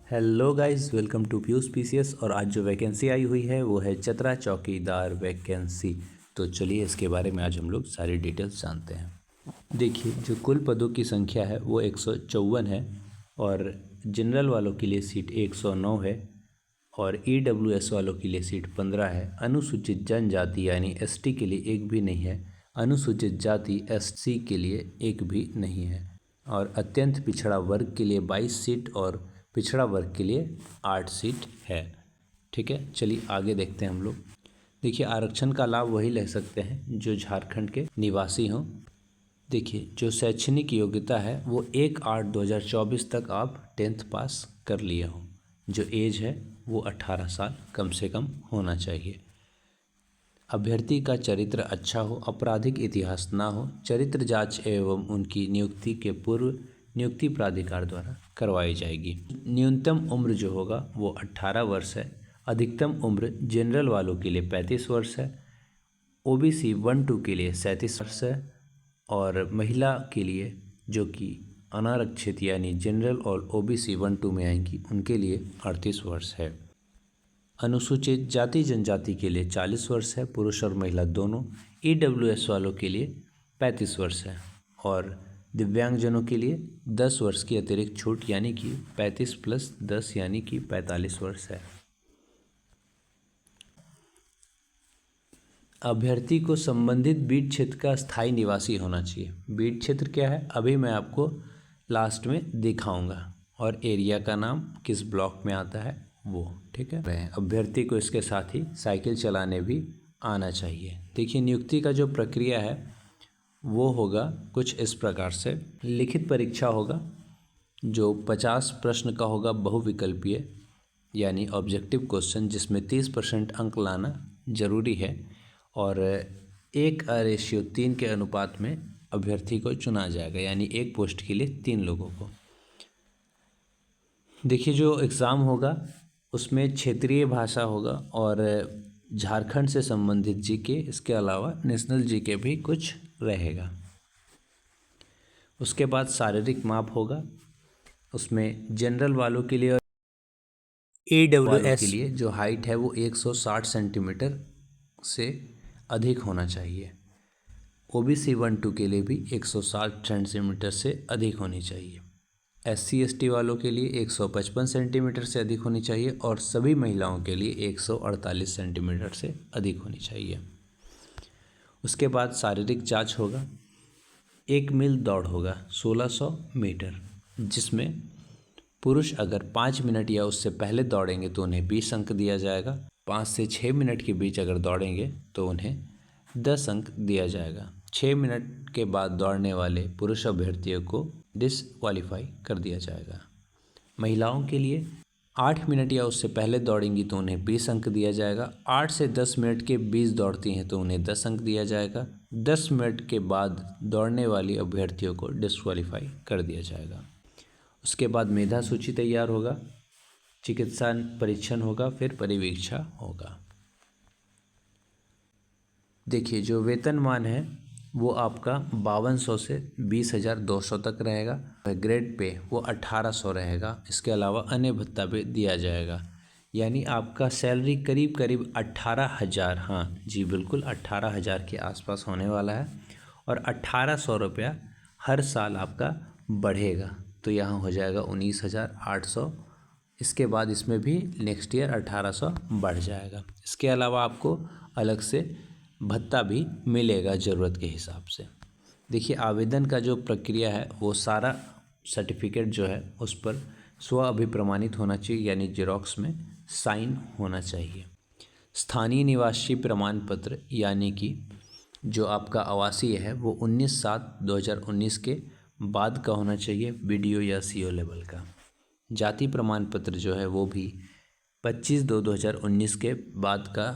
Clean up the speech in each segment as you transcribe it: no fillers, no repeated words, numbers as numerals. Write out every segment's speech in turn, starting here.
Hello guys, welcome to Piyush PCS. और आज जो वैकेंसी आई हुई है वो है चतरा चौकीदार वैकेंसी। तो चलिए इसके बारे में आज हम लोग सारी डिटेल्स जानते हैं। देखिए, जो कुल पदों की संख्या है वो 154 है और जनरल वालों के लिए सीट 109 है और ईडब्ल्यूएस वालों के लिए सीट 15 है। अनुसूचित जनजाति यानी एसटी के लिए एक भी नहीं है। अनुसूचित जाति एससी के लिए एक भी नहीं है और अत्यंत पिछड़ा वर्ग के लिए 22 सीट और पिछड़ा वर्ग के लिए 8 सीट है। ठीक है, चलिए आगे देखते हैं हम लोग। देखिए, आरक्षण का लाभ वही ले सकते हैं जो झारखंड के निवासी हों। देखिए, जो शैक्षणिक योग्यता है वो 1/8/2024 तक आप 10th पास कर लिए हों। जो एज है वो 18 साल कम से कम होना चाहिए। अभ्यर्थी का चरित्र अच्छा हो, आपराधिक इतिहास ना हो। चरित्र जांच एवं उनकी नियुक्ति के पूर्व नियुक्ति प्राधिकार द्वारा करवाई जाएगी। न्यूनतम उम्र जो होगा वो 18 वर्ष है। अधिकतम उम्र जनरल वालों के लिए 35 वर्ष है। ओबीसी 1-2 के लिए 37 वर्ष है और महिला के लिए जो कि अनारक्षित यानी जनरल और ओबीसी 1-2 में आएंगी उनके लिए 38 वर्ष है। अनुसूचित जाति जनजाति के लिए 40 वर्ष है, पुरुष और महिला दोनों। ईडब्ल्यूएस वालों के लिए 35 वर्ष है और दिव्यांगजनों के लिए 10 वर्ष की अतिरिक्त छूट यानी कि 35 + 10 यानी कि 45 वर्ष है। अभ्यर्थी को संबंधित बीट क्षेत्र का स्थायी निवासी होना चाहिए। बीट क्षेत्र क्या है अभी मैं आपको लास्ट में दिखाऊंगा और एरिया का नाम किस ब्लॉक में आता है वो। ठीक है, अभ्यर्थी को इसके साथ ही साइकिल चलाने भी आना चाहिए। देखिए, नियुक्ति का जो प्रक्रिया है वो होगा कुछ इस प्रकार से। लिखित परीक्षा होगा जो 50 प्रश्न का होगा, बहुविकल्पीय यानी ऑब्जेक्टिव क्वेश्चन, जिसमें 30% अंक लाना जरूरी है और 1:3 के अनुपात में अभ्यर्थी को चुना जाएगा यानी एक पोस्ट के लिए 3 लोगों को। देखिए, जो एग्ज़ाम होगा उसमें क्षेत्रीय भाषा होगा और झारखंड से संबंधित जीके, इसके अलावा नेशनल जीके भी कुछ रहेगा। उसके बाद शारीरिक माप होगा, उसमें जनरल वालों के लिए और ईडब्ल्यूएस के लिए जो हाइट है वो 160 सेंटीमीटर से अधिक होना चाहिए। ओबीसी 1-2 के लिए भी 160 सेंटीमीटर से अधिक होनी चाहिए। SC ST वालों के लिए 155 सेंटीमीटर से अधिक होनी चाहिए और सभी महिलाओं के लिए 148 सेंटीमीटर से अधिक होनी चाहिए। उसके बाद शारीरिक जांच होगा। 1 मील दौड़ होगा 1600 मीटर, जिसमें पुरुष अगर 5 मिनट या उससे पहले दौड़ेंगे तो उन्हें 20 अंक दिया जाएगा। 5 से 6 मिनट के बीच अगर दौड़ेंगे तो उन्हें 10 अंक दिया जाएगा। 6 मिनट के बाद दौड़ने वाले पुरुष अभ्यर्थियों को डिसक्वालीफाई कर दिया जाएगा। महिलाओं के लिए 8 मिनट या उससे पहले दौड़ेंगी तो उन्हें 20 अंक दिया जाएगा। 8 से 10 मिनट के बीच दौड़ती हैं तो उन्हें 10 अंक दिया जाएगा। 10 मिनट के बाद दौड़ने वाली अभ्यर्थियों को डिसक्वालीफाई कर दिया जाएगा। उसके बाद मेधा सूची तैयार होगा, चिकित्सा परीक्षण होगा, फिर परिवीक्षा होगा। देखिए, जो वेतनमान है वो आपका 5200 से 20,200 तक रहेगा। ग्रेड पे वो 1800 रहेगा। इसके अलावा अन्य भत्ता भी दिया जाएगा यानी आपका सैलरी करीब करीब 18,000, हाँ जी बिल्कुल 18,000 के आसपास होने वाला है और 1800 रुपया हर साल आपका बढ़ेगा तो यहाँ हो जाएगा 19,800। इसके बाद इसमें भी नेक्स्ट ईयर 1800 बढ़ जाएगा। इसके अलावा आपको अलग से भत्ता भी मिलेगा ज़रूरत के हिसाब से। देखिए, आवेदन का जो प्रक्रिया है वो सारा सर्टिफिकेट जो है उस पर स्व अभिप्रमाणित होना चाहिए यानी जेरोक्स में साइन होना चाहिए। स्थानीय निवासी प्रमाण पत्र यानी कि जो आपका आवासीय है वो 19/7/2019 के बाद का होना चाहिए, BDO या CO लेवल का। जाति प्रमाण पत्र जो है वो भी 25/2/2019 के बाद का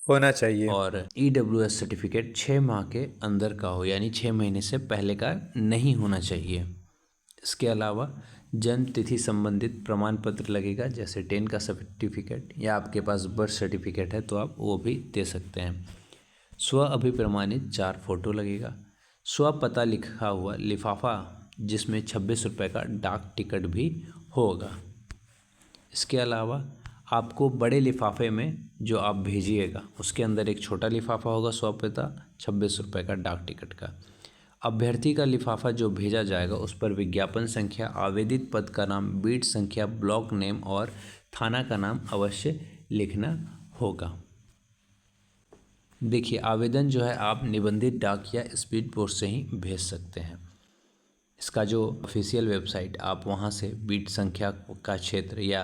होना चाहिए और EWS सर्टिफिकेट 6 माह के अंदर का हो यानी 6 महीने से पहले का नहीं होना चाहिए। इसके अलावा जन्म तिथि संबंधित प्रमाण पत्र लगेगा, जैसे 10 का सर्टिफिकेट या आपके पास बर्थ सर्टिफिकेट है तो आप वो भी दे सकते हैं। स्व अभिप्रमाणित 4 फोटो लगेगा। स्व पता लिखा हुआ लिफाफा जिसमें 26 रुपये का डाक टिकट भी होगा। इसके अलावा आपको बड़े लिफाफे में जो आप भेजिएगा उसके अंदर एक छोटा लिफाफा होगा 100 पता 26 रुपये का डाक टिकट का। अभ्यर्थी का लिफाफा जो भेजा जाएगा उस पर विज्ञापन संख्या, आवेदित पद का नाम, बीट संख्या, ब्लॉक नेम और थाना का नाम अवश्य लिखना होगा। देखिए, आवेदन जो है आप निबंधित डाक या स्पीड पोस्ट से ही भेज सकते हैं। इसका जो ऑफिशियल वेबसाइट, आप वहां से बीट संख्या का क्षेत्र या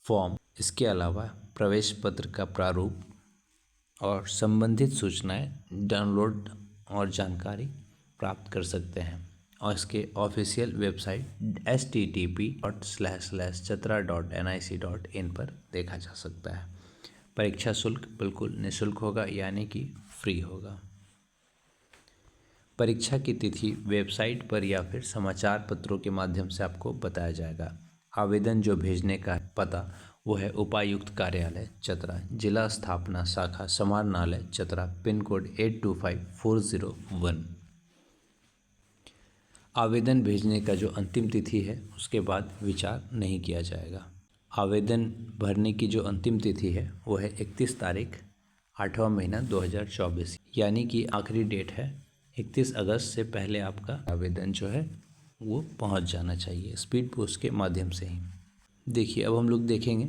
फॉर्म, इसके अलावा प्रवेश पत्र का प्रारूप और संबंधित सूचनाएं डाउनलोड और जानकारी प्राप्त कर सकते हैं। और इसके ऑफिशियल वेबसाइट http://chatra.nic.in पर देखा जा सकता है। परीक्षा शुल्क बिल्कुल निःशुल्क होगा, यानी कि फ्री होगा। परीक्षा की तिथि वेबसाइट पर या फिर समाचार पत्रों के माध्यम से आपको बताया जाएगा। आवेदन जो भेजने का पता वो है उपायुक्त कार्यालय चतरा, जिला स्थापना शाखा समाहरणालय चतरा, पिन कोड 825401। आवेदन भेजने का जो अंतिम तिथि है उसके बाद विचार नहीं किया जाएगा। आवेदन भरने की जो अंतिम तिथि है वो है 31 तारीख 8वां महीना 2024, यानी कि आखिरी डेट है 31 अगस्त से पहले आपका आवेदन जो है वो पहुंच जाना चाहिए स्पीड पोस्ट के माध्यम से ही। देखिए, अब हम लोग देखेंगे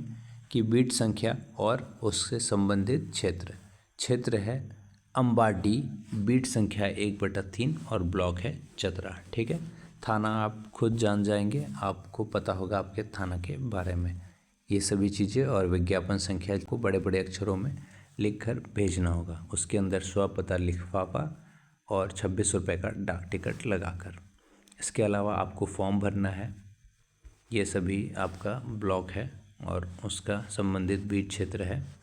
कि बीट संख्या और उससे संबंधित क्षेत्र है अम्बाडी, बीट संख्या 1/3 और ब्लॉक है चतरा। ठीक है, थाना आप खुद जान जाएंगे, आपको पता होगा आपके थाना के बारे में ये सभी चीज़ें। और विज्ञापन संख्या को बड़े बड़े अक्षरों में लिखकर भेजना होगा, उसके अंदर स्वपता लिफाफा और 26 रुपये का डाक टिकट लगाकर। इसके अलावा आपको फॉर्म भरना है, ये सभी आपका ब्लॉक है और उसका संबंधित बीट क्षेत्र है,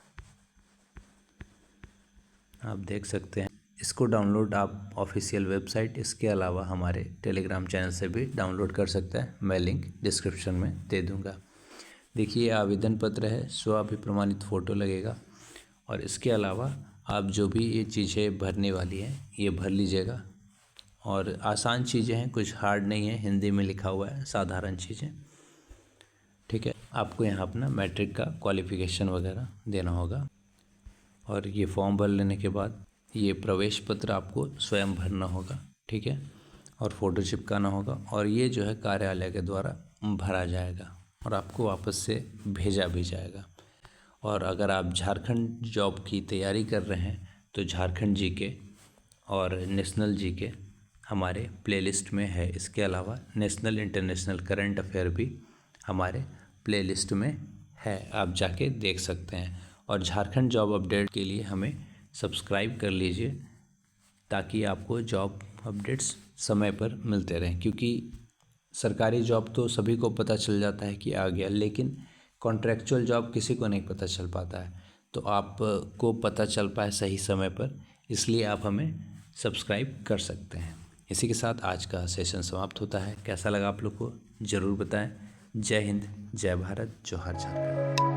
आप देख सकते हैं। इसको डाउनलोड आप ऑफिशियल वेबसाइट, इसके अलावा हमारे टेलीग्राम चैनल से भी डाउनलोड कर सकते हैं, मैं लिंक डिस्क्रिप्शन में दे दूंगा। देखिए, आवेदन पत्र है, स्वअभिप्रमाणित फ़ोटो लगेगा और इसके अलावा आप जो भी ये चीज़ें भरने वाली हैं ये भर लीजिएगा। और आसान चीज़ें हैं, कुछ हार्ड नहीं है, हिंदी में लिखा हुआ है, साधारण चीज़ें। ठीक है, आपको यहाँ अपना मैट्रिक का क्वालिफ़िकेशन वगैरह देना होगा। और ये फॉर्म भर लेने के बाद ये प्रवेश पत्र आपको स्वयं भरना होगा। ठीक है, और फ़ोटो चिपकाना होगा और ये जो है कार्यालय के द्वारा भरा जाएगा और आपको वापस से भेजा भी जाएगा। और अगर आप झारखंड जॉब की तैयारी कर रहे हैं तो झारखंड जीके और नेशनल जीके हमारे प्लेलिस्ट में है। इसके अलावा नेशनल इंटरनेशनल करंट अफेयर भी हमारे प्लेलिस्ट में है, आप जाके देख सकते हैं। और झारखंड जॉब अपडेट के लिए हमें सब्सक्राइब कर लीजिए ताकि आपको जॉब अपडेट्स समय पर मिलते रहें, क्योंकि सरकारी जॉब तो सभी को पता चल जाता है कि आ गया, लेकिन कॉन्ट्रैक्चुअल जॉब किसी को नहीं पता चल पाता है। तो आपको पता चल पाए सही समय पर, इसलिए आप हमें सब्सक्राइब कर सकते हैं। इसी के साथ आज का सेशन समाप्त होता है। कैसा लगा आप लोग को ज़रूर बताएं। जय हिंद, जय भारत, जोहार झारखंड।